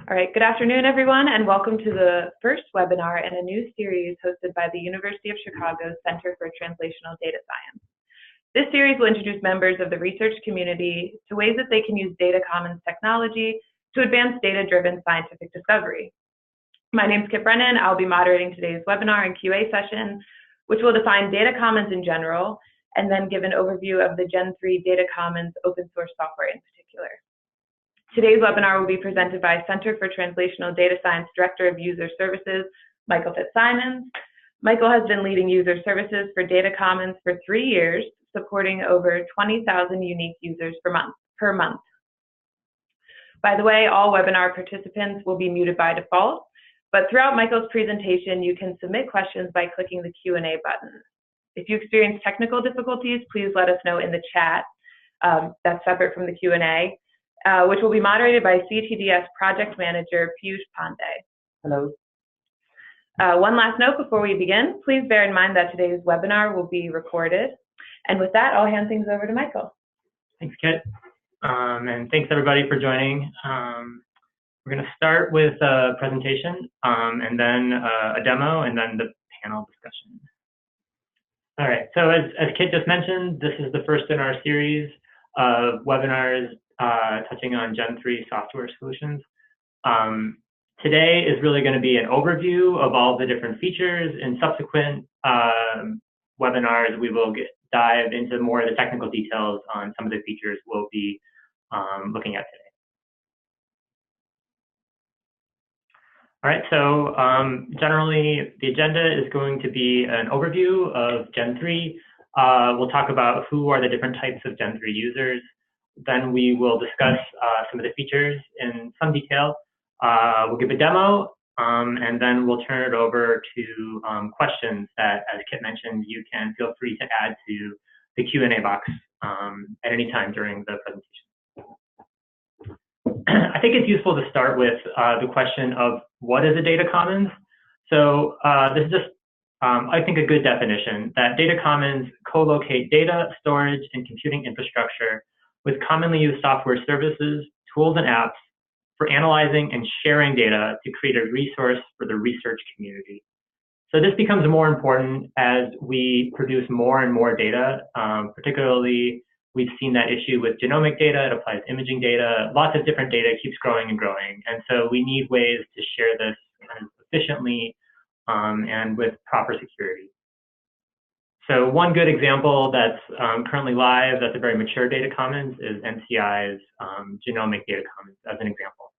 All right, good afternoon, everyone, and welcome to the first webinar in a new series hosted by the University of Chicago's Center for Translational Data Science. This series will introduce members of the research community to ways that they can use data commons technology to advance data-driven scientific discovery. My name is Kip Brennan. I'll be moderating today's webinar and QA session, which will define data commons in general, and then give an overview of the Gen3 data commons open source software in particular. Today's webinar will be presented by Center for Translational Data Science Director of User Services, Michael Fitzsimons. Michael has been leading user services for data commons for 3 years, supporting over 20,000 unique users per month. By the way, all webinar participants will be muted by default, but throughout Michael's presentation, you can submit questions by clicking the Q&A button. If you experience technical difficulties, please let us know in the chat. That's separate from the Q&A. Which will be moderated by CTDS Project Manager Piyush Pandey. Hello. One last note before we begin, please bear in mind that today's webinar will be recorded. And with that, I'll hand things over to Michael. Thanks, Kit. And thanks everybody for joining. We're going to start with a presentation and then a demo and then the panel discussion. All right, so as Kit just mentioned, this is the first in our series of webinars touching on Gen3 software solutions. Today is really going to be an overview of all the different features. In subsequent webinars, we will dive into more of the technical details on some of the features we'll be looking at today. All right, so generally the agenda is going to be an overview of Gen3. We'll talk about who are the different types of Gen3 users. Then we will discuss some of the features in some detail. We'll give a demo, and then we'll turn it over to questions that, as Kit mentioned, you can feel free to add to the Q&A box at any time during the presentation. I think it's useful to start with the question of what is a data commons? So this is just, I think, a good definition that data commons co-locate data, storage, and computing infrastructure with commonly used software services, tools, and apps for analyzing and sharing data to create a resource for the research community. So this becomes more important as we produce more and more data. Particularly, we've seen that issue with genomic data. It applies to imaging data. Lots of different data keeps growing and growing. And so we need ways to share this kind of efficiently and with proper security. So one good example that's currently live, that's a very mature data commons, is NCI's genomic data commons as an example.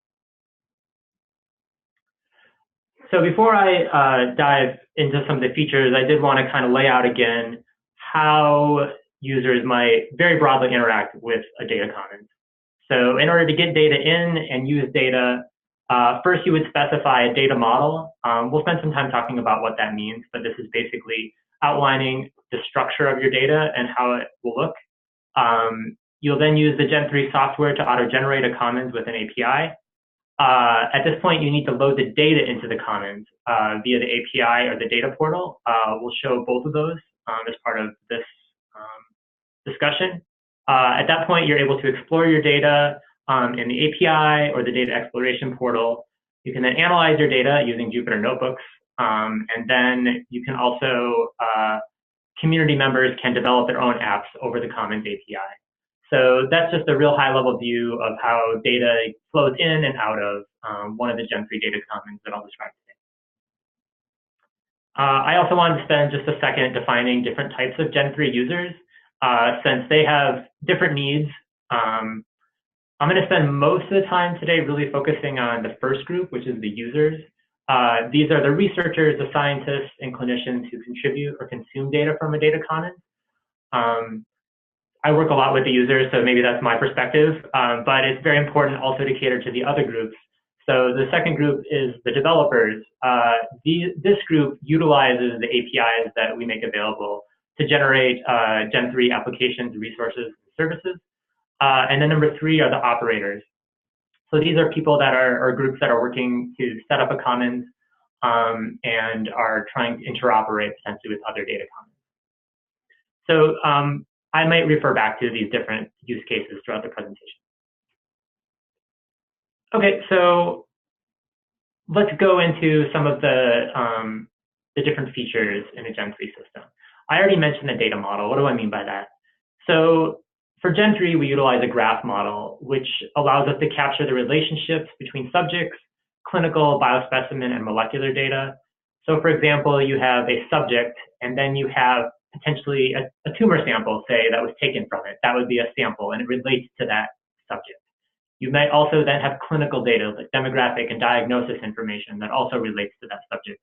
So before I dive into some of the features, I did want to kind of lay out again how users might very broadly interact with a data commons. So in order to get data in and use data, first you would specify a data model. We'll spend some time talking about what that means, but this is basically outlining the structure of your data and how it will look. You'll then use the Gen3 software to auto-generate a commons with an API. At this point, you need to load the data into the commons via the API or the data portal. We'll show both of those as part of this discussion. At that point, you're able to explore your data in the API or the data exploration portal. You can then analyze your data using Jupyter Notebooks. And then you can also, community members can develop their own apps over the Commons API. So that's just a real high-level view of how data flows in and out of one of the Gen3 data commons that I'll describe today. I also wanted to spend just a second defining different types of Gen3 users, since they have different needs. I'm going to spend most of the time today really focusing on the first group, which is the users. These are the researchers, the scientists, and clinicians who contribute or consume data from a data commons. I work a lot with the users, so maybe that's my perspective, but it's very important also to cater to the other groups. So the second group is the developers. This group utilizes the APIs that we make available to generate Gen3 applications, resources, and services. And then number 3 are the operators. So these are people that are groups that are working to set up a commons and are trying to interoperate potentially with other data commons. So I might refer back to these different use cases throughout the presentation. Okay, so let's go into some of the different features in a Gen3 system. I already mentioned the data model. What do I mean by that? So for Gen3, we utilize a graph model, which allows us to capture the relationships between subjects, clinical, biospecimen, and molecular data. So for example, you have a subject, and then you have potentially a tumor sample, say, that was taken from it. That would be a sample, and it relates to that subject. You might also then have clinical data, like demographic and diagnosis information that also relates to that subject.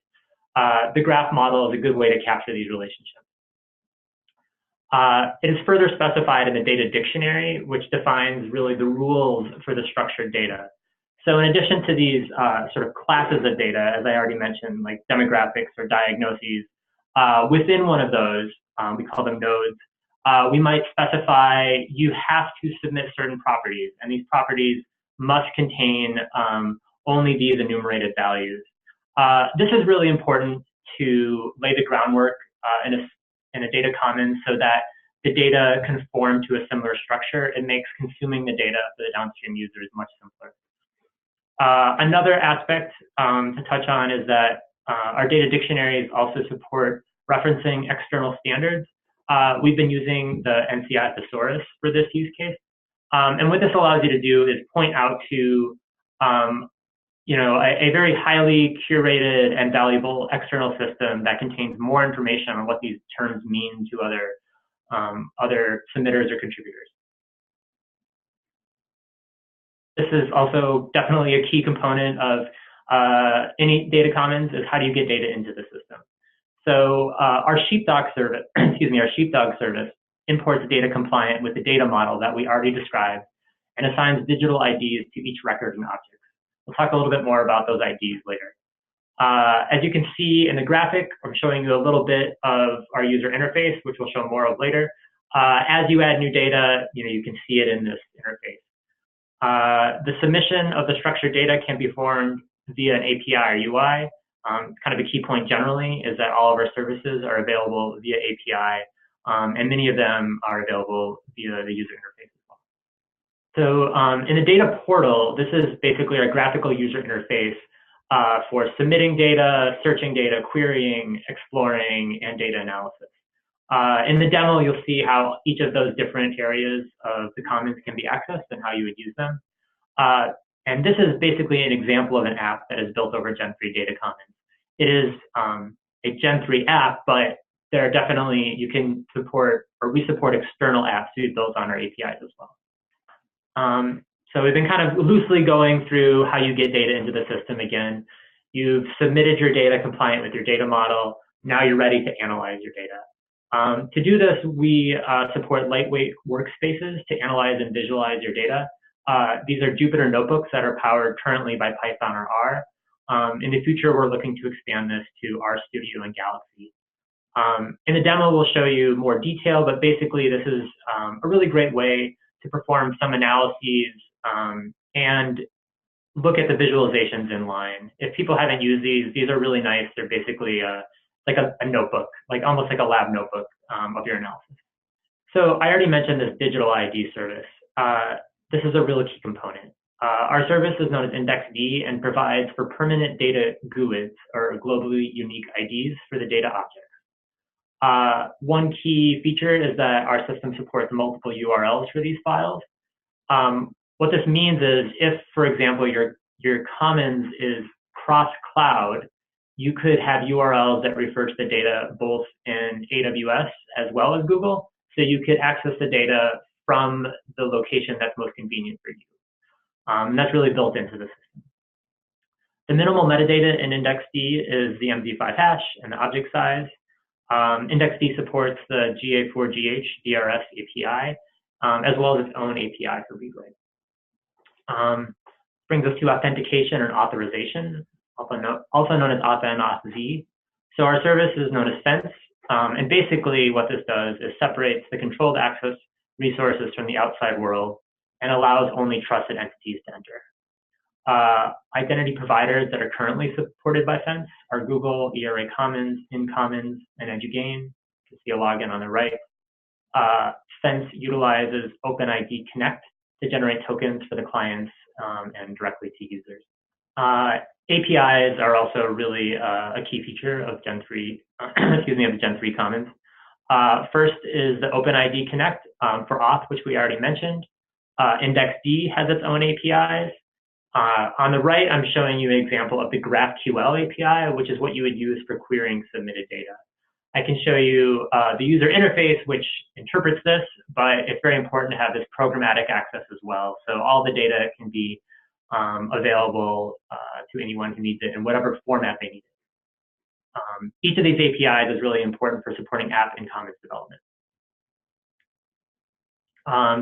The graph model is a good way to capture these relationships. It is further specified in the data dictionary, which defines really the rules for the structured data. So in addition to these sort of classes of data, as I already mentioned, like demographics or diagnoses, within one of those, we call them nodes, we might specify you have to submit certain properties, and these properties must contain only these enumerated values. This is really important to lay the groundwork in a data commons so that the data conform to a similar structure. It makes consuming the data for the downstream users much simpler. Another aspect to touch on is that our data dictionaries also support referencing external standards. We've been using the NCI thesaurus for this use case. And what this allows you to do is point out to a very highly curated and valuable external system that contains more information on what these terms mean to other submitters or contributors. This is also definitely a key component of any data commons is how do you get data into the system. So our sheepdog service, our sheepdog service imports data compliant with the data model that we already described and assigns digital IDs to each record and object. We'll talk a little bit more about those IDs later. As you can see in the graphic, I'm showing you a little bit of our user interface, which we'll show more of later. As you add new data, you can see it in this interface. The submission of the structured data can be formed via an API or UI. Kind of a key point generally is that all of our services are available via API, and many of them are available via the user interface as well. So in the data portal, this is basically our graphical user interface for submitting data, searching data, querying, exploring, and data analysis. In the demo, you'll see how each of those different areas of the commons can be accessed and how you would use them. And this is basically an example of an app that is built over Gen3 Data Commons. It is a Gen3 app, but there are definitely, you can support, or we support external apps to be built on our APIs as well. So we've been kind of loosely going through how you get data into the system again. You've submitted your data compliant with your data model. Now you're ready to analyze your data. To do this, we support lightweight workspaces to analyze and visualize your data. These are Jupyter notebooks that are powered currently by Python or R. In the future, we're looking to expand this to RStudio and Galaxy. In the demo, we'll show you more detail, but basically this is a really great way to perform some analyses and look at the visualizations in line. If people haven't used these are really nice. They're basically like a notebook, like almost like a lab notebook of your analysis. So I already mentioned this digital ID service. This is a really key component. Our service is known as IndexD and provides for permanent data GUIDs, or globally unique IDs for the data objects. One key feature is that our system supports multiple URLs for these files. What this means is if, for example, your commons is cross-cloud, you could have URLs that refer to the data both in AWS as well as Google, so you could access the data from the location that's most convenient for you. And that's really built into the system. The minimal metadata in IndexD is the MD5 hash and the object size. IndexD supports the GA4GH DRS API, as well as its own API for read-write. Brings us to authentication and authorization, also known as Auth and Auth-Z. So our service is known as Fence, and basically what this does is separates the controlled access resources from the outside world and allows only trusted entities to enter. Identity providers that are currently supported by Fence are Google, ERA Commons, InCommons, and EduGain. You can see a login on the right. Fence utilizes OpenID Connect to generate tokens for the clients and directly to users. APIs are also really a key feature of Gen3, excuse me, of the Gen3 Commons. First is the OpenID Connect for auth, which we already mentioned. IndexD has its own APIs. On the right, I'm showing you an example of the GraphQL API, which is what you would use for querying submitted data. I can show you the user interface, which interprets this, but it's very important to have this programmatic access as well. So all the data can be available to anyone who needs it in whatever format they need it. Each of these APIs is really important for supporting app and commons development.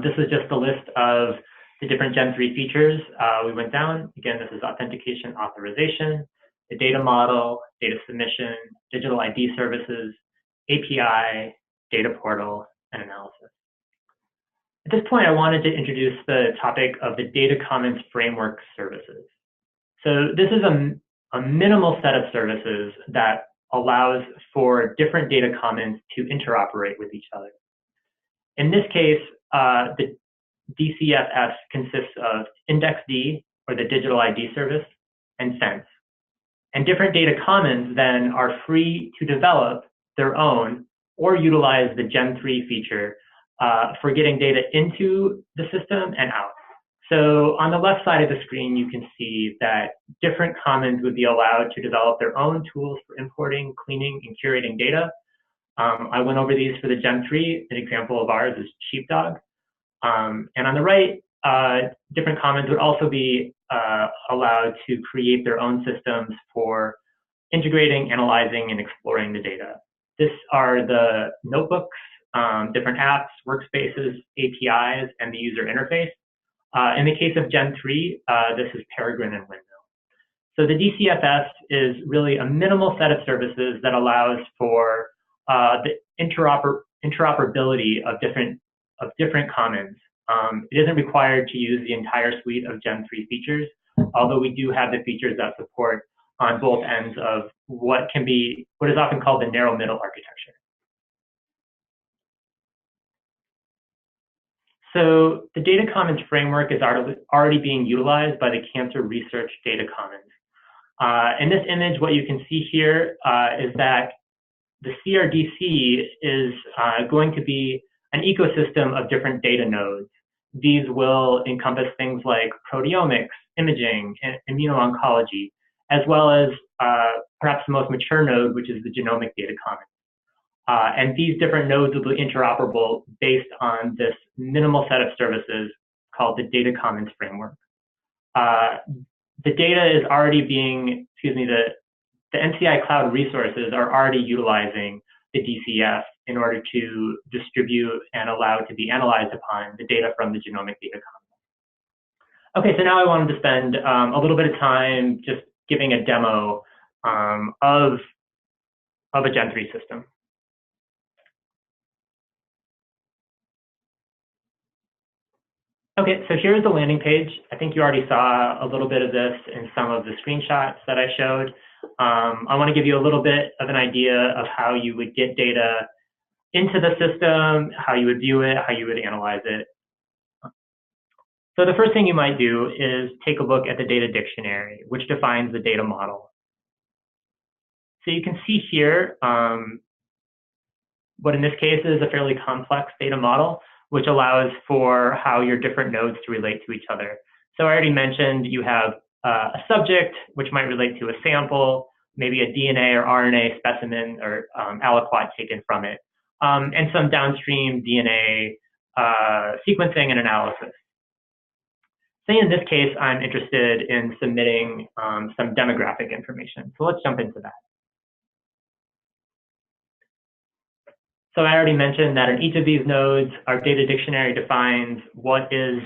This is just a list of the different Gen3 features we went down. Again, this is authentication authorization, the data model, data submission, digital ID services, API, data portal, and analysis. At this point, I wanted to introduce the topic of the data commons framework services. So this is a minimal set of services that allows for different data commons to interoperate with each other. In this case, the DCFS consists of IndexD, or the digital ID service, and Sense. And different data commons then are free to develop their own or utilize the Gen3 feature for getting data into the system and out. So on the left side of the screen, you can see that different commons would be allowed to develop their own tools for importing, cleaning, and curating data. I went over these for the Gen3. An example of ours is Sheepdog. And on the right, different commons would also be allowed to create their own systems for integrating, analyzing, and exploring the data. These are the notebooks, different apps, workspaces, APIs, and the user interface. In the case of Gen3, this is Peregrine and Windmill. So the DCFS is really a minimal set of services that allows for the interoperability of different commons. It isn't required to use the entire suite of Gen3 features, although we do have the features that support on both ends of what is often called the narrow middle architecture. So the Data Commons framework is already being utilized by the Cancer Research Data Commons. In this image, what you can see here is that the CRDC is going to be an ecosystem of different data nodes. These will encompass things like proteomics, imaging, and immuno-oncology, as well as perhaps the most mature node, which is the genomic data commons. And these different nodes will be interoperable based on this minimal set of services called the Data Commons framework. The data is already being, the NCI cloud resources are already utilizing the DCF in order to distribute and allow to be analyzed upon the data from the genomic data commons. Okay, so now I wanted to spend a little bit of time just giving a demo of a Gen3 system. Okay, so here's the landing page. I think you already saw a little bit of this in some of the screenshots that I showed. I want to give you a little bit of an idea of how you would get data into the system, how you would view it, how you would analyze it. So the first thing you might do is take a look at the data dictionary, which defines the data model. So you can see here what in this case is a fairly complex data model, which allows for how your different nodes to relate to each other. So I already mentioned you have a subject, which might relate to a sample, maybe a DNA or RNA specimen or aliquot taken from it, and some downstream DNA sequencing and analysis. Say in this case, I'm interested in submitting some demographic information. So let's jump into that. So I already mentioned that in each of these nodes, our data dictionary defines what is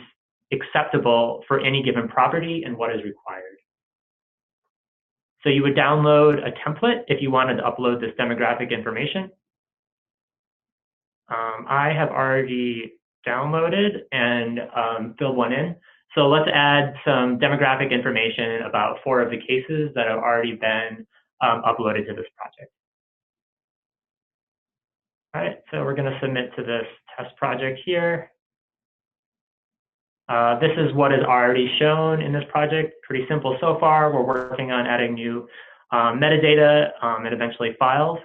acceptable for any given property and what is required. So you would download a template if you wanted to upload this demographic information. I have already downloaded and filled one in. So let's add some demographic information about 4 of the cases that have already been uploaded to this project. All right, so we're going to submit to this test project here. This is what is already shown in this project. Pretty simple so far. We're working on adding new metadata and eventually files.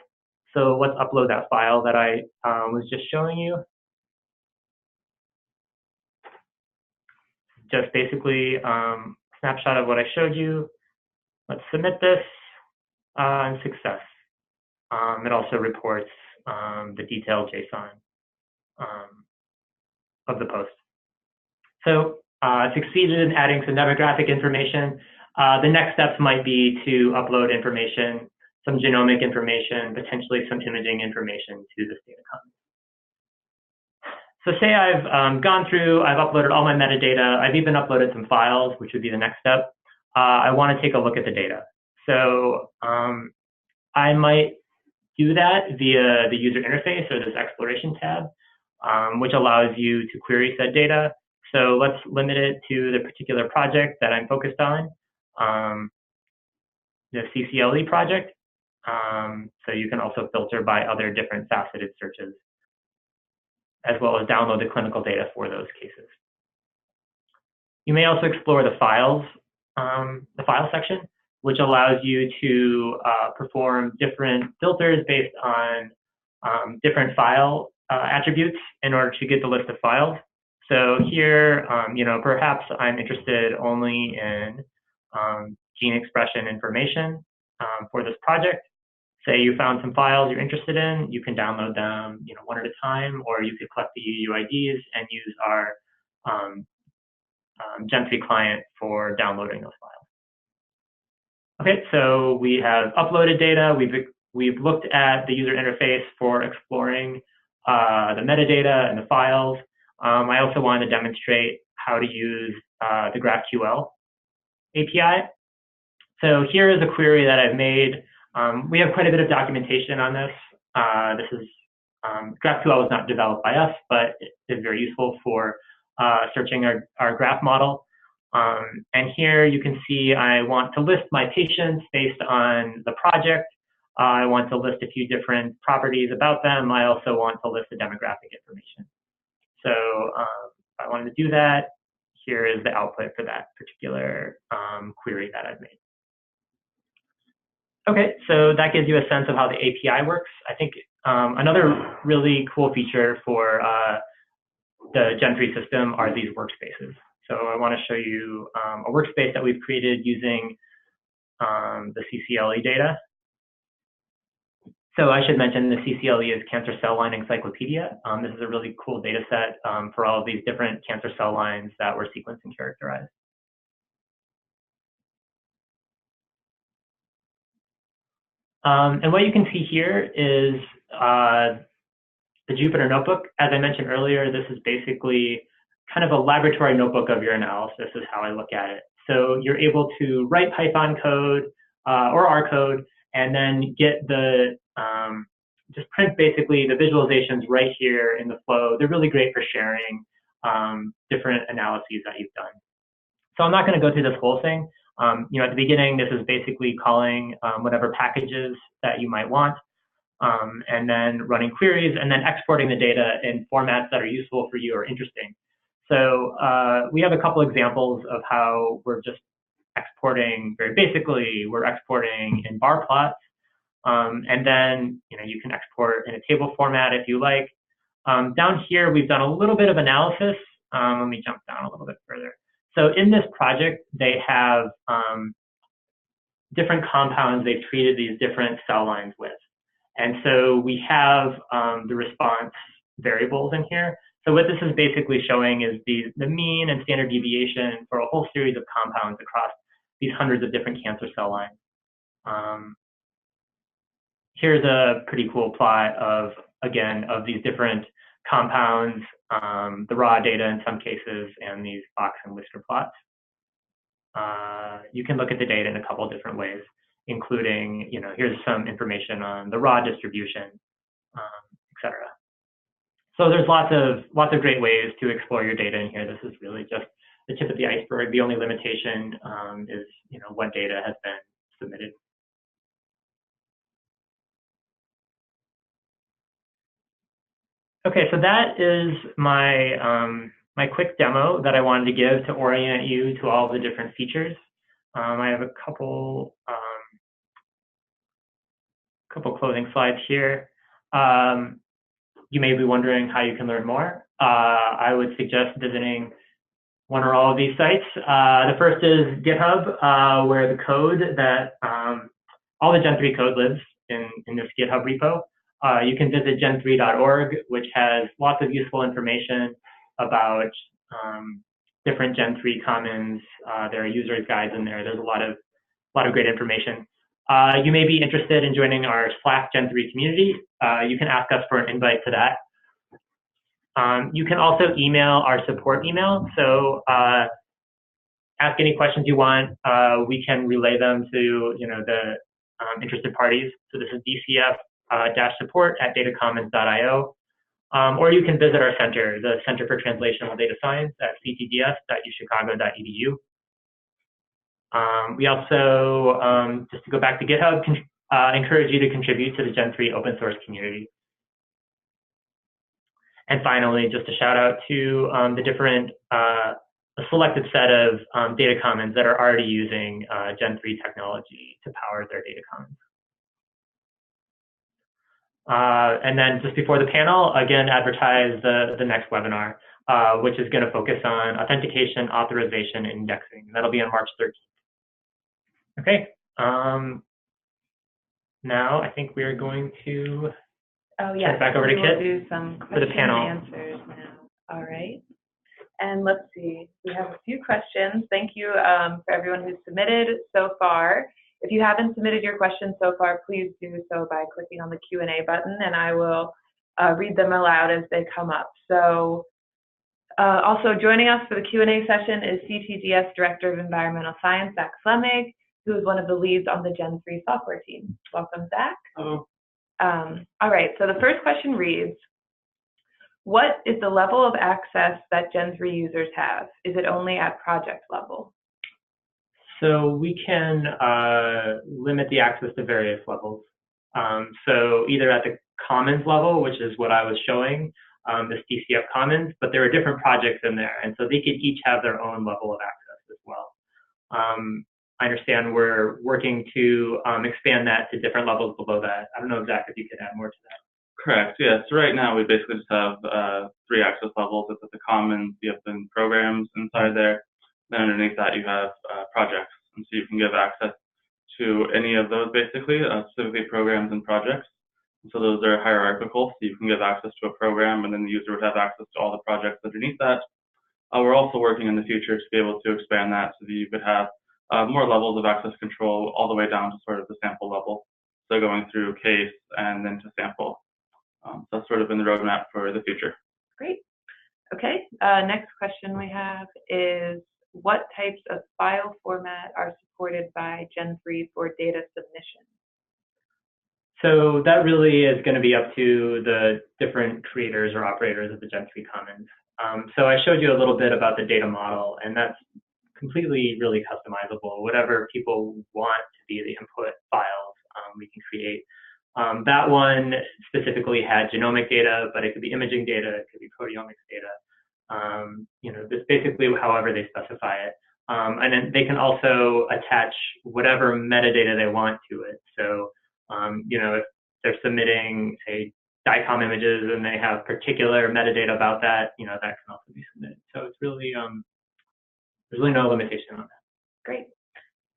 So let's upload that file that I was just showing you. Just basically snapshot of what I showed you. Let's submit this and success. It also reports the detailed JSON of the post. So succeeded in adding some demographic information. The next steps might be to upload information, some genomic information, potentially some imaging information to this data commons. So say I've gone through, I've uploaded all my metadata, I've even uploaded some files, which would be the next step. I want to take a look at the data. So I might do that via the user interface or this exploration tab, which allows you to query said data. So let's limit it to the particular project that I'm focused on, the CCLE project. So you can also filter by other different faceted searches, as well as download the clinical data for those cases. You may also explore the files, the file section, which allows you to perform different filters based on different file attributes in order to get the list of files. So here, perhaps I'm interested only in gene expression information for this project. Say you found some files you're interested in, you can download them, one at a time, or you could collect the UIDs and use our Gen3 client for downloading those files. Okay, so we have uploaded data. We've looked at the user interface for exploring the metadata and the files. I also wanted to demonstrate how to use the GraphQL API. So here is a query that I've made. We have quite a bit of documentation on this. GraphQL was not developed by us, but it is very useful for searching our graph model. And here you can see I want to list my patients based on the project. I want to list a few different properties about them. I also want to list the demographic information. So if I wanted to do that, here is the output for that particular query that I've made. Okay, so that gives you a sense of how the API works. I think another really cool feature for the Gen3 system are these workspaces. So I want to show you a workspace that we've created using the CCLE data. So I should mention the CCLE is Cancer Cell Line Encyclopedia. This is a really cool data set for all of these different cancer cell lines that were sequenced and characterized. And what you can see here is the Jupyter Notebook. As I mentioned earlier, this is basically kind of a laboratory notebook of your analysis is how I look at it. So you're able to write Python code or R code and then get the, just print basically the visualizations right here in the flow. They're really great for sharing different analyses that you've done. So I'm not going to go through this whole thing. At the beginning, this is basically calling whatever packages that you might want, and then running queries, and then exporting the data in formats that are useful for you or interesting. So we have a couple examples of how we're just exporting very basically. We're exporting in bar plots, and then you can export in a table format if you like. Down here, we've done a little bit of analysis. Let me jump down a little bit further. So in this project, they have different compounds they've treated these different cell lines with. And so we have the response variables in here. So what this is basically showing is the mean and standard deviation for a whole series of compounds across these hundreds of different cancer cell lines. Here's a pretty cool plot of, again, of these different compounds, the raw data in some cases, and these box and whisker plots. You can look at the data in a couple of different ways, including, here's some information on the raw distribution, et cetera. So there's lots of great ways to explore your data in here. This is really just the tip of the iceberg. The only limitation is, what data has been submitted. Okay, so that is my my quick demo that I wanted to give to orient you to all the different features. I have a couple closing slides here. You may be wondering how you can learn more. I would suggest visiting one or all of these sites. The first is GitHub, where the code that all the Gen3 code lives in this GitHub repo. You can visit gen3.org, which has lots of useful information about different Gen3 commons. There are users guides in there. There's a lot of great information. You may be interested in joining our Slack Gen3 community. You can ask us for an invite to that. You can also email our support email. So ask any questions you want. We can relay them to the interested parties. So this is dcf-support@datacommons.io. Or you can visit our center, the Center for Translational Data Science at ctds.uchicago.edu. We also, just to go back to GitHub, encourage you to contribute to the Gen3 open source community. And finally, just a shout out to the different, a selected set of data commons that are already using Gen3 technology to power their data commons. And then just before the panel, again, advertise the next webinar, which is going to focus on authentication, authorization, and indexing. That'll be on March 13th. Okay. Now I think we are going to turn it back over to Kit do some for the panel. Answers now. All right. And let's see, we have a few questions. Thank you for everyone who's submitted so far. If you haven't submitted your questions so far, please do so by clicking on the Q&A button, and I will read them aloud as they come up. So also joining us for the Q&A session is CTDS Director of Environmental Science, Zach Slemig, who is one of the leads on the Gen3 software team. Welcome, Zach. Hello. All right, so the first question reads, what is the level of access that Gen3 users have? Is it only at project level? So we can limit the access to various levels. So either at the commons level, which is what I was showing, this DCF commons, but there are different projects in there, and so they could each have their own level of access as well. I understand we're working to expand that to different levels below that. I don't know, Zach, if you could add more to that. Correct. Yeah. So right now we basically just have 3 access levels. It's at the commons, you have the programs inside there. Then underneath that you have projects, and so you can give access to any of those basically, specifically programs and projects. And so those are hierarchical, so you can give access to a program, and then the user would have access to all the projects underneath that. We're also working in the future to be able to expand that so that you could have more levels of access control all the way down to sort of the sample level. So going through case and then to sample. So that's sort of in the roadmap for the future. Great. Okay. Next question we have is, what types of file format are supported by Gen3 for data submission? So that really is going to be up to the different creators or operators of the Gen3 commons. So I showed you a little bit about the data model, and that's completely really customizable. Whatever people want to be the input files, we can create. That one specifically had genomic data, but it could be imaging data, it could be proteomics data. This basically however they specify it. And then they can also attach whatever metadata they want to it. So, if they're submitting, say, DICOM images and they have particular metadata about that, that can also be submitted. So it's really, there's really no limitation on that. Great.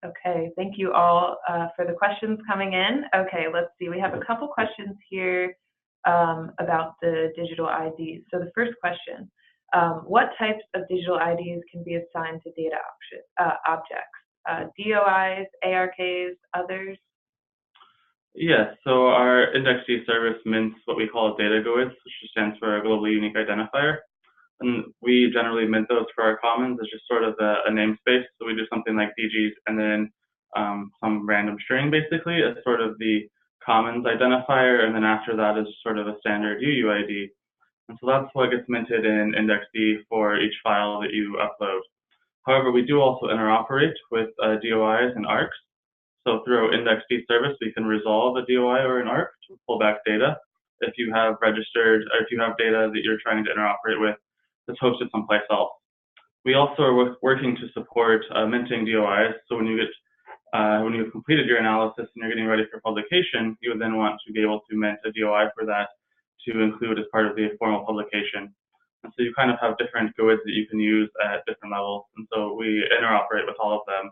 Okay, thank you all for the questions coming in. Okay, let's see. We have a couple questions here about the digital IDs. So the first question, what types of digital IDs can be assigned to data objects? DOIs, ARKs, others? Yes, so our IndexD service mints what we call data GUIDs, which stands for a globally unique identifier. And we generally mint those for our commons as just sort of a namespace. So we do something like DGs and then some random string basically as sort of the commons identifier, and then after that is sort of a standard UUID. And so that's what gets minted in IndexD for each file that you upload. However, we do also interoperate with DOIs and ARCs. So through our IndexD service, we can resolve a DOI or an ARC to pull back data. If you have registered, or if you have data that you're trying to interoperate with that's hosted someplace else. We also are working to support minting DOIs. So when you've completed your analysis and you're getting ready for publication, you would then want to be able to mint a DOI for that to include as part of the formal publication. And so you kind of have different GUIDs that you can use at different levels. And so we interoperate with all of them,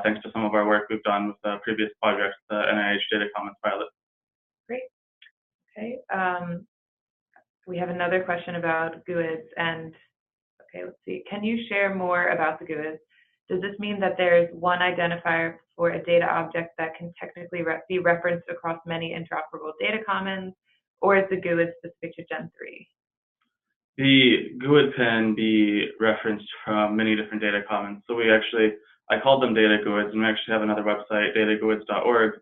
thanks to some of our work we've done with the previous projects, the NIH Data Commons pilot. Great. Okay. We have another question about GUIDs. And okay, let's see. Can you share more about the GUIDs? Does this mean that there's one identifier for a data object that can technically be referenced across many interoperable data commons, or is the GUID specific to Gen3? The GUID can be referenced from many different data commons. So I called them data GUIDs, and we actually have another website, dataguids.org,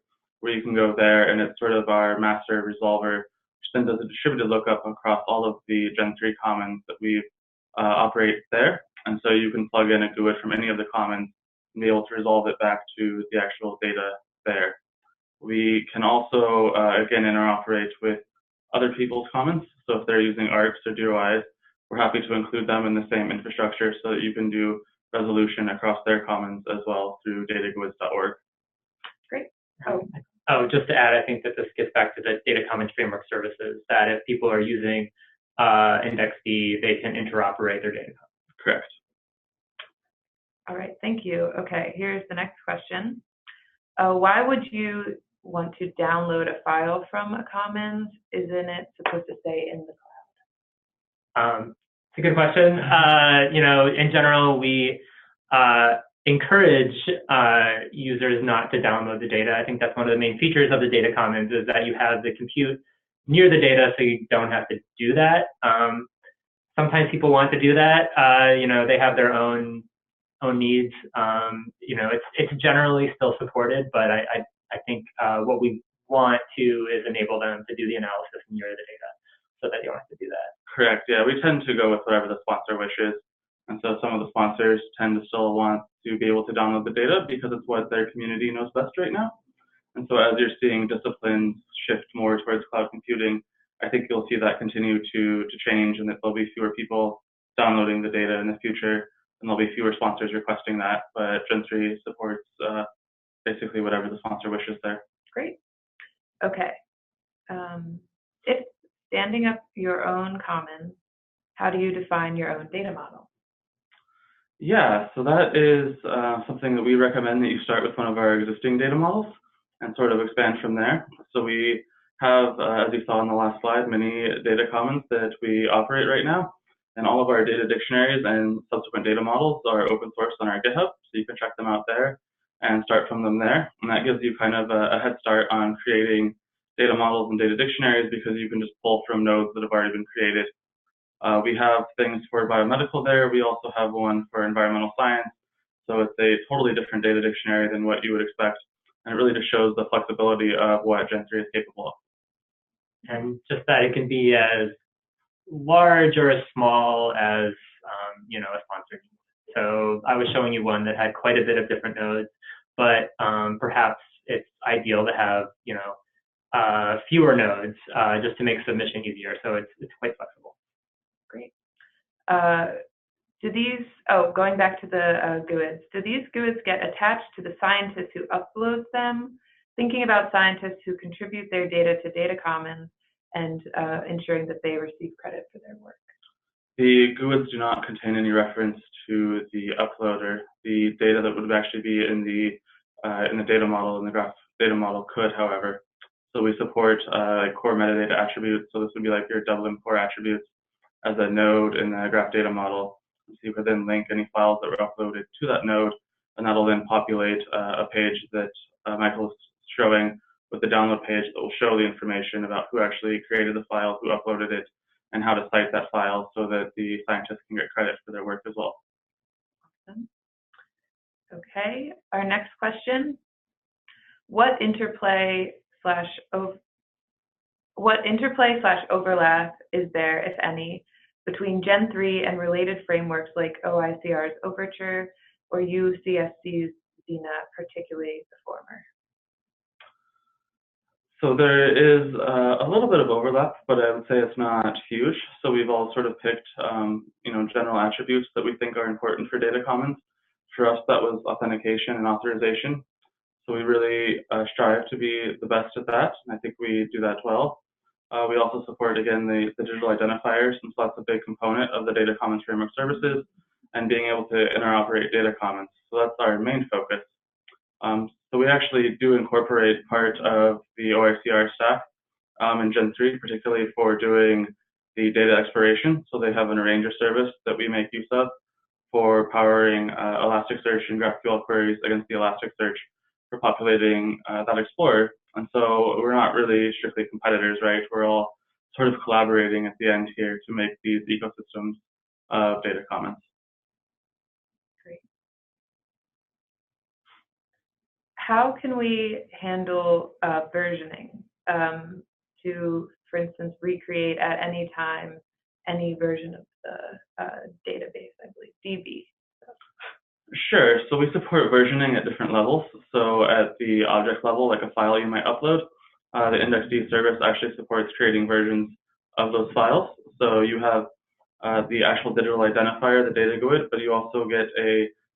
where you can go there, and it's sort of our master resolver, which then does a distributed lookup across all of the Gen3 commons that we operate there. And so you can plug in a GUID from any of the commons and be able to resolve it back to the actual data there. We can also, again, interoperate with other people's commons. So if they're using ARCs or DOIs, we're happy to include them in the same infrastructure so that you can do resolution across their commons as well through dataguids.org. Great. Oh, just to add, I think that this gets back to the Data Commons Framework services, that if people are using IndexD, they can interoperate their data commons. Correct. All right, thank you. Okay, here's the next question. Why would you want to download a file from a commons? Isn't it supposed to stay in the cloud? It's a good question. In general, we encourage users not to download the data. I think that's one of the main features of the data commons, is that you have the compute near the data, so you don't have to do that. Sometimes people want to do that. They have their own needs. It's generally still supported, but I think what we want to is enable them to do the analysis near the data, so that you don't have to do that. Correct. Yeah, we tend to go with whatever the sponsor wishes. And so some of the sponsors tend to still want to be able to download the data because it's what their community knows best right now. And so as you're seeing disciplines shift more towards cloud computing, I think you'll see that continue to change, and that there'll be fewer people downloading the data in the future, and there'll be fewer sponsors requesting that. But Gen3 supports basically whatever the sponsor wishes there. Great. Okay. If standing up your own commons, how do you define your own data model? Yeah, so that is something that we recommend that you start with one of our existing data models and sort of expand from there. So we have, as you saw on the last slide, many data commons that we operate right now. And all of our data dictionaries and subsequent data models are open source on our GitHub, so you can check them out there and start from them there. And that gives you kind of a head start on creating data models and data dictionaries, because you can just pull from nodes that have already been created. We have things for biomedical there. We also have one for environmental science. So it's a totally different data dictionary than what you would expect. And it really just shows the flexibility of what Gen3 is capable of. And just that it can be as large or as small as a sponsor. So I was showing you one that had quite a bit of different nodes, but perhaps it's ideal to have fewer nodes just to make submission easier. So it's quite flexible. Great. Going back to the GUIDs, do these GUIDs get attached to the scientist who uploads them? Thinking about scientists who contribute their data to data commons and ensuring that they receive credit for their work. The GUIDs do not contain any reference to the uploader. The data that would actually be in the data model, in the graph data model could, however. So we support core metadata attributes. So this would be like your Dublin core attributes as a node in the graph data model. So you could then link any files that were uploaded to that node, and that'll then populate a page that Michael is showing with the download page that will show the information about who actually created the file, who uploaded it, and how to cite that file so that the scientists can get credit for their work as well. Awesome. Okay, our next question. What interplay slash overlap is there, if any, between Gen3 and related frameworks like OICR's Overture or UCSC's Xena, particularly the former? So there is a little bit of overlap, but I would say it's not huge. So we've all sort of picked, general attributes that we think are important for data commons. For us, that was authentication and authorization. So we really strive to be the best at that, and I think we do that well. We also support, again, the digital identifiers, and so that's a big component of the Data Commons Framework services, and being able to interoperate data commons. So that's our main focus. So we actually do incorporate part of the OICR stack in Gen3, particularly for doing the data exploration. So they have an arranger service that we make use of for powering Elasticsearch and GraphQL queries against the Elasticsearch for populating that Explorer. And so we're not really strictly competitors, right? We're all sort of collaborating at the end here to make these ecosystems of data commons. Great. How can we handle versioning to, for instance, recreate at any time any version of the database, I believe, DB? Sure. So we support versioning at different levels. So at the object level, like a file you might upload, the IndexD service actually supports creating versions of those files. So you have the actual digital identifier, the data GUID, but you also get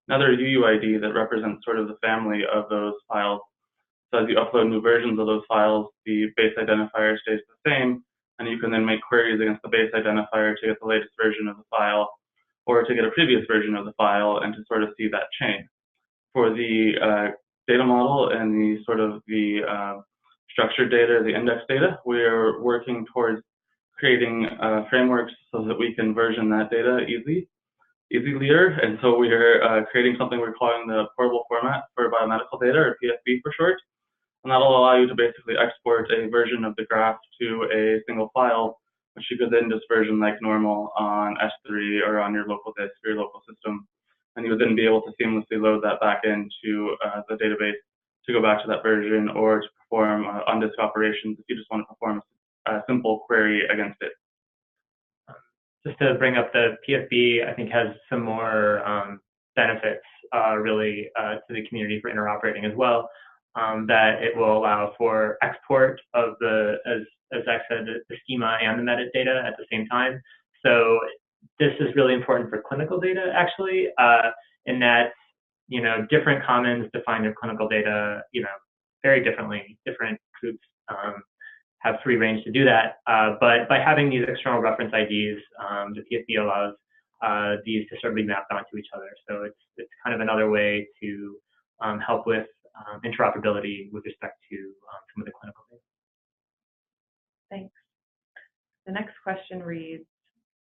another UUID that represents sort of the family of those files. So as you upload new versions of those files, the base identifier stays the same, and you can then make queries against the base identifier to get the latest version of the file, or to get a previous version of the file and to sort of see that chain. For the data model and the sort of the structured data, the index data, we're working towards creating frameworks so that we can version that data easier. And so we're creating something we're calling the portable format for biomedical data, or PFB for short. And that'll allow you to basically export a version of the graph to a single file, which you could then just version like normal on S3 or on your local disk or your local system. And you would then be able to seamlessly load that back into the database to go back to that version, or to perform on-disk operations if you just want to perform a simple query against it. Just to bring up the PFB, I think has some more benefits really to the community for interoperating as well. That it will allow for export of the, as Zach said, the schema and the metadata at the same time. So this is really important for clinical data, actually, in that, different commons define their clinical data, very differently. Different groups have free range to do that. But by having these external reference IDs, the PFB allows these to sort of be mapped onto each other. So it's kind of another way to help with interoperability with respect to some of the clinical data. Thanks. The next question reads,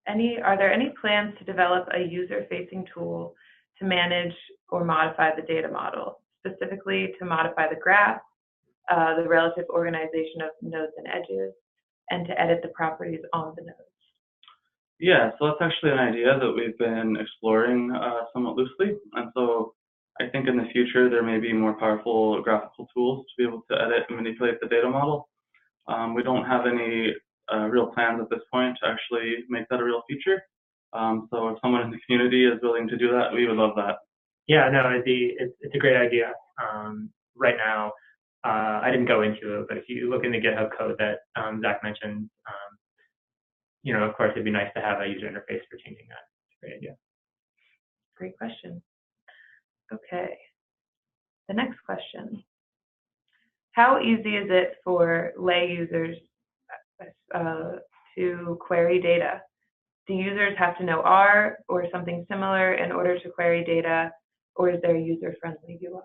are there any plans to develop a user-facing tool to manage or modify the data model, specifically to modify the graph, the relative organization of nodes and edges, and to edit the properties on the nodes? Yeah, so that's actually an idea that we've been exploring somewhat loosely. And so I think in the future, there may be more powerful graphical tools to be able to edit and manipulate the data model. We don't have any real plans at this point to actually make that a real feature. So if someone in the community is willing to do that, we would love that. Yeah, no, it's a great idea. Right now, I didn't go into it, but if you look in the GitHub code that Zach mentioned, of course, it'd be nice to have a user interface for changing that. It's a great idea. Great question. Okay. The next question. How easy is it for lay users to query data? Do users have to know R or something similar in order to query data, or is there a user-friendly UI?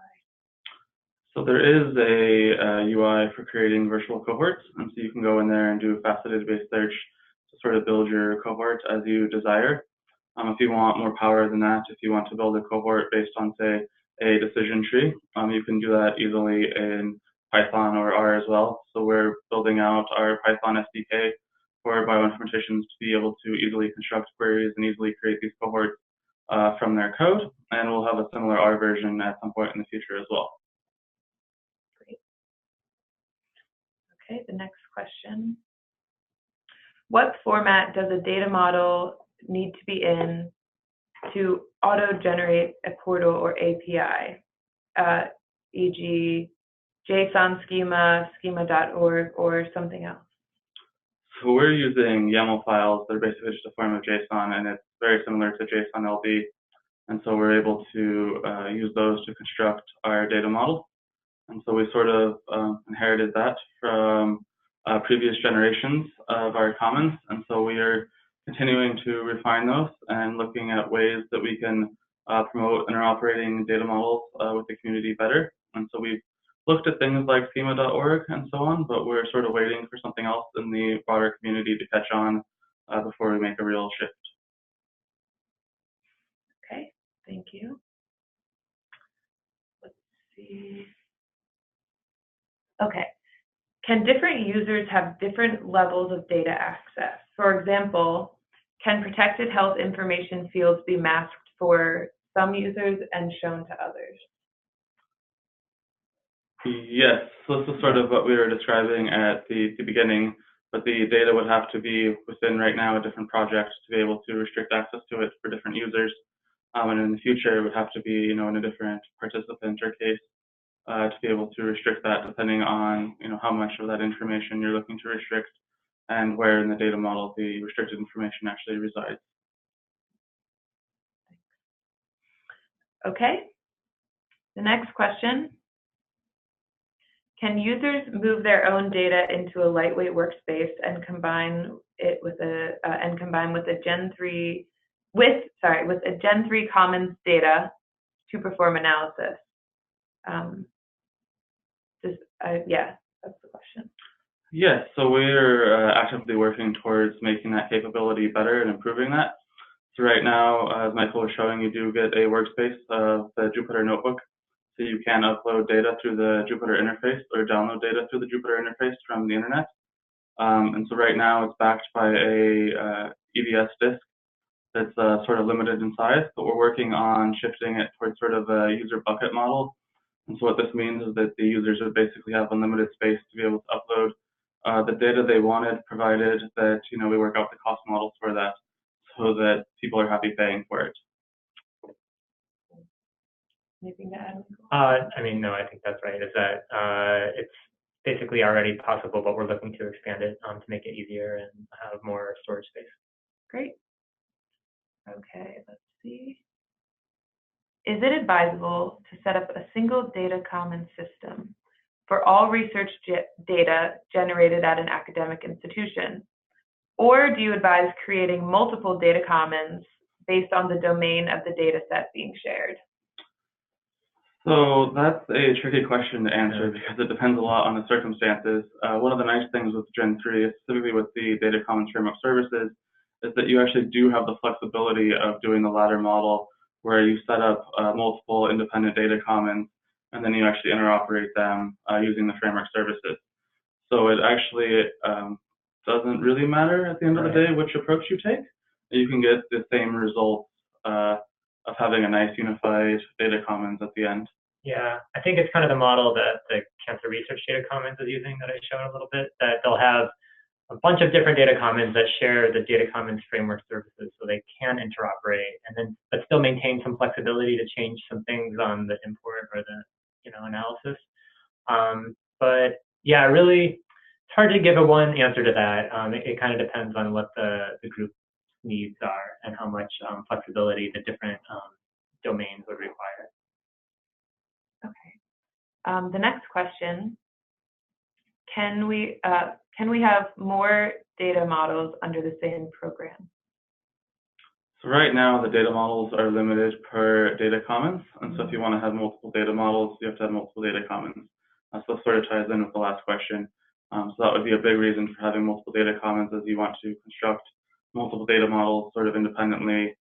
So there is a UI for creating virtual cohorts, and so you can go in there and do a faceted-based search to sort of build your cohort as you desire. If you want more power than that, if you want to build a cohort based on, say, a decision tree, you can do that easily in Python or R as well. So we're building out our Python SDK for bioinformaticians to be able to easily construct queries and easily create these cohorts from their code. And we'll have a similar R version at some point in the future as well. Great. Okay, the next question. What format does a data model need to be in to auto-generate a portal or API, e.g. JSON schema, schema.org, or something else? So we're using YAML files. They're basically just a form of JSON, and it's very similar to JSON LD. And so we're able to use those to construct our data model. And so we sort of inherited that from previous generations of our commons. And so we are continuing to refine those and looking at ways that we can promote interoperating data models with the community better. And so we've looked at things like schema.org and so on, but we're sort of waiting for something else in the broader community to catch on before we make a real shift. Okay, thank you. Let's see. Okay, can different users have different levels of data access? For example, can protected health information fields be masked for some users and shown to others? Yes, so this is sort of what we were describing at the beginning, but the data would have to be within right now a different project to be able to restrict access to it for different users. And in the future, it would have to be, in a different participant or case to be able to restrict that depending on, how much of that information you're looking to restrict and where in the data model the restricted information actually resides. Okay, the next question. Can users move their own data into a lightweight workspace and combine it with a Gen3 Commons data to perform analysis? Yeah, that's the question. Yes, so we're actively working towards making that capability better and improving that. So right now, as Michael was showing, you do get a workspace of the Jupyter Notebook. So you can upload data through the Jupyter interface or download data through the Jupyter interface from the internet. And so right now it's backed by a EBS disk that's sort of limited in size, but we're working on shifting it towards sort of a user bucket model. And so what this means is that the users would basically have unlimited space to be able to upload the data they wanted, provided that we work out the cost models for that, so that people are happy paying for it. Anything to add? No, I think that's right. Is that it's basically already possible, but we're looking to expand it to make it easier and have more storage space. Great. Okay, let's see. Is it advisable to set up a single data commons system for all research data generated at an academic institution? Or do you advise creating multiple data commons based on the domain of the data set being shared? So that's a tricky question to answer because it depends a lot on the circumstances. One of the nice things with Gen3, specifically with the Data Commons Framework Services, is that you actually do have the flexibility of doing the latter model where you set up multiple independent data commons and then you actually interoperate them using the framework services. So it actually doesn't really matter at the end of the day which approach you take. You can get the same results of having a nice unified data commons at the end. Yeah, I think it's kind of the model that the Cancer Research Data Commons is using that I showed a little bit, that they'll have a bunch of different data commons that share the data commons framework services so they can interoperate and then but still maintain some flexibility to change some things on the import or the analysis. But yeah, really it's hard to give a one answer to that. It kind of depends on what the group needs are and how much flexibility the different domains would require. Okay. The next question: Can we have more data models under the same program? So right now, the data models are limited per data commons, and so if you want to have multiple data models, you have to have multiple data commons. So it sort of ties in with the last question. So that would be a big reason for having multiple data commons, is you want to construct multiple data models sort of independently.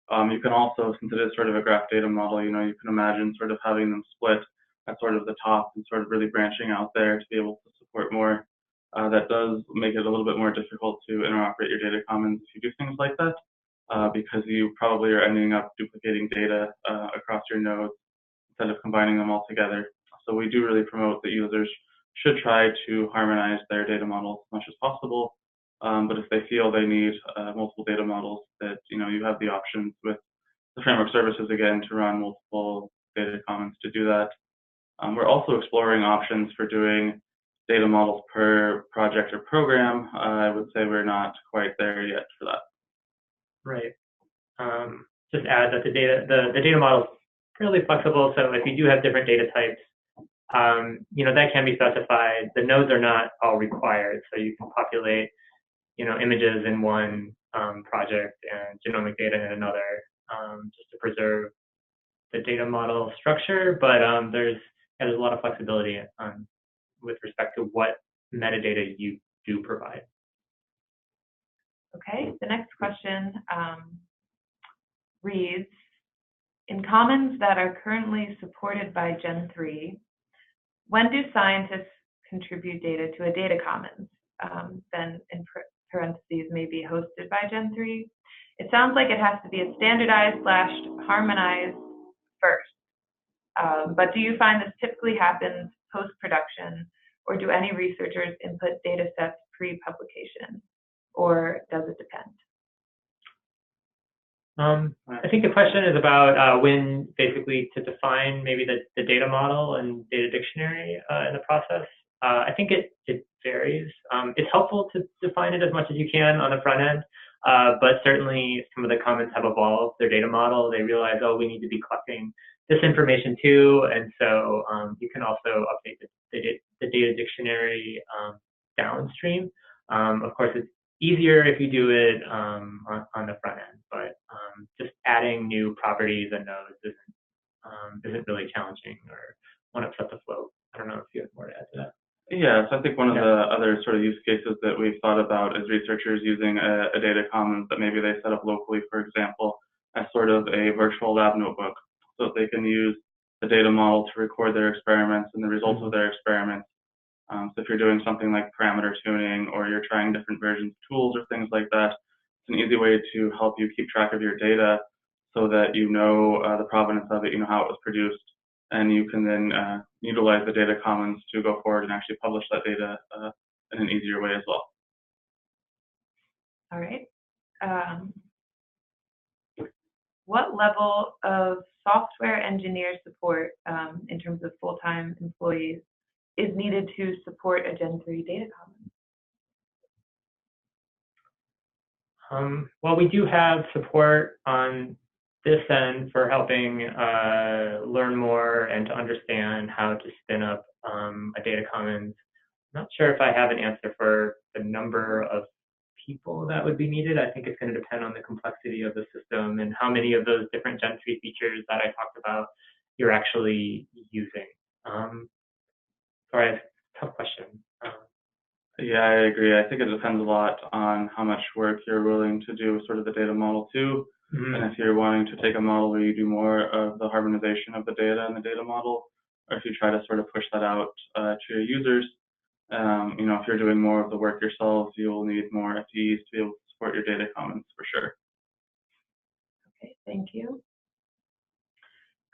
You can also, since it is sort of a graph data model, you can imagine sort of having them split at sort of the top and sort of really branching out there to be able to support more. That does make it a little bit more difficult to interoperate your data commons if you do things like that, because you probably are ending up duplicating data across your nodes instead of combining them all together. So we do really promote that users should try to harmonize their data models as much as possible. But if they feel they need multiple data models, that you have the options with the framework services again to run multiple data commons to do that. We're also exploring options for doing data models per project or program. I would say we're not quite there yet for that. Right. Just add that the data model is fairly flexible. So if you do have different data types, that can be specified. The nodes are not all required, so you can populate, images in one project and genomic data in another, just to preserve the data model structure. But there's a lot of flexibility with respect to what metadata you do provide. Okay, the next question reads, in commons that are currently supported by Gen3, when do scientists contribute data to a data commons? Then in parentheses, may be hosted by Gen3. It sounds like it has to be a standardized/harmonized first. But do you find this typically happens post-production, or do any researchers input data sets pre-publication, or does it depend? I think the question is about when basically to define maybe the data model and data dictionary in the process. I think it varies. It's helpful to define it as much as you can on the front end, but certainly some of the commons have evolved their data model. They realize, oh, we need to be collecting this information too, and so you can also update the data dictionary downstream. Of course, it's easier if you do it on the front end, but just adding new properties and nodes isn't really challenging or won't upset the flow. I don't know if you have more to add to that. Yeah, so I think one of the other sort of use cases that we've thought about is researchers using a data commons that maybe they set up locally, for example, as sort of a virtual lab notebook, so that they can use the data model to record their experiments and the results of their experiments. So if you're doing something like parameter tuning, or you're trying different versions of tools or things like that, it's an easy way to help you keep track of your data so that you know the provenance of it, you know how it was produced, and you can then utilize the data commons to go forward and actually publish that data in an easier way as well. All right. What level of software engineer support in terms of full-time employees is needed to support a Gen3 data commons? Well, we do have support on this end for helping learn more and to understand how to spin up a data commons. I'm not sure if I have an answer for the number of people that would be needed. I think it's going to depend on the complexity of the system and how many of those different Gen3 features that I talked about you're actually using. Sorry, tough question. Yeah, I agree. I think it depends a lot on how much work you're willing to do with sort of the data model too. And if you're wanting to take a model where you do more of the harmonization of the data in the data model, or if you try to sort of push that out to your users, if you're doing more of the work yourselves, you'll need more FTEs to be able to support your data commons for sure. Okay, thank you.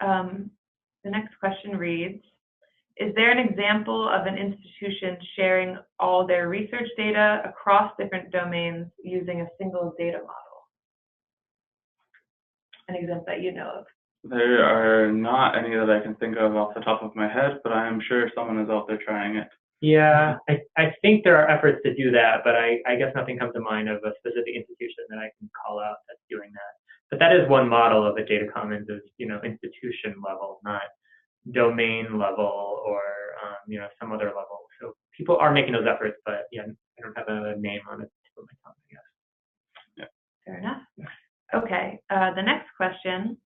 The next question reads, is there an example of an institution sharing all their research data across different domains using a single data model? An example that you know of? There are not any that I can think of off the top of my head, but I'm sure someone is out there trying it. Yeah, I think there are efforts to do that, but I guess nothing comes to mind of a specific institution that I can call out that's doing that. But that is one model of a data commons is, institution level, not domain level or, some other level. So people are making those efforts, but yeah, I don't have a name on it to put my tongue, I guess. Yeah. Fair enough. Okay, the next question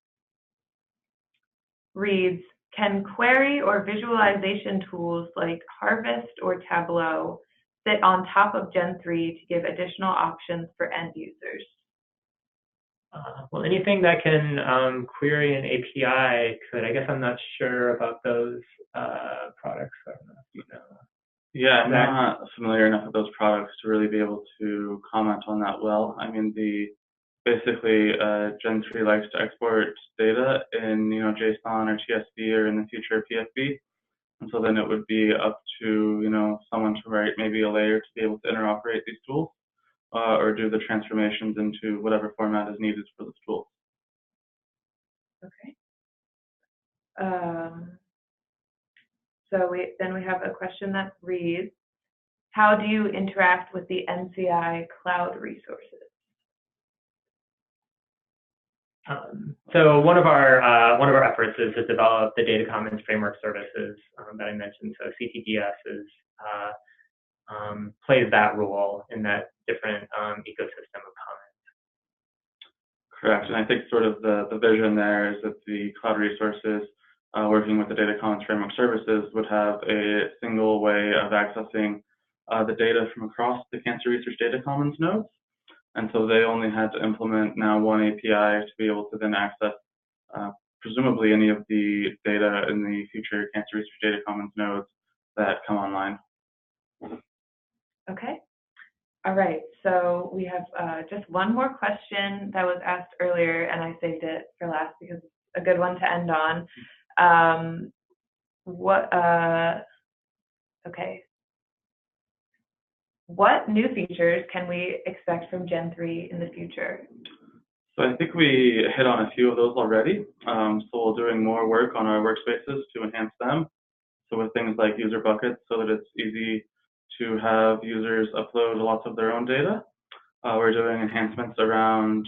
reads, can query or visualization tools like Harvest or Tableau sit on top of Gen3 to give additional options for end users? Well, anything that can query an API could. I guess I'm not sure about those products. I don't know if you know. Yeah, I'm not familiar enough with those products to really be able to comment on that well. I mean, basically Gen3 likes to export data in JSON or TSV or in the future PSV, and so then it would be up to someone to write maybe a layer to be able to interoperate these tools or do the transformations into whatever format is needed for those tools. Okay. So then we have a question that reads, how do you interact with the NCI cloud resources? So one of our efforts is to develop the Data Commons Framework Services that I mentioned. So CTDS plays that role in that different ecosystem of commons. Correct, and I think sort of the vision there is that the cloud resources working with the Data Commons Framework Services would have a single way of accessing the data from across the Cancer Research Data Commons nodes. And so they only had to implement now one API to be able to then access presumably any of the data in the future Cancer Research Data Commons nodes that come online. Okay. All right. So we have just one more question that was asked earlier, and I saved it for last because it's a good one to end on. Okay. What new features can we expect from Gen3 in the future? So I think we hit on a few of those already. So we're doing more work on our workspaces to enhance them. So with things like user buckets, so that it's easy to have users upload lots of their own data. We're doing enhancements around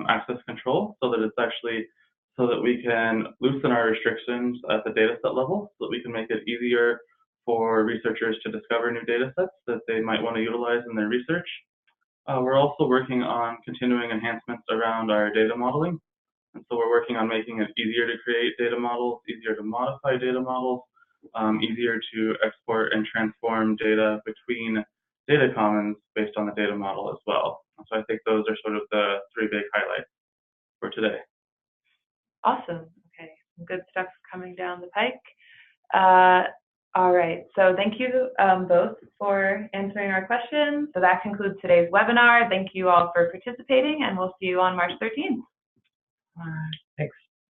access control, so that it's actually so that we can loosen our restrictions at the data set level, so that we can make it easier for researchers to discover new data sets that they might want to utilize in their research. We're also working on continuing enhancements around our data modeling. And so we're working on making it easier to create data models, easier to modify data models, easier to export and transform data between data commons based on the data model as well. So I think those are sort of the three big highlights for today. Awesome. Okay, some good stuff coming down the pike. All right, so thank you both for answering our questions. So that concludes today's webinar. Thank you all for participating, and we'll see you on March 13th. Thanks.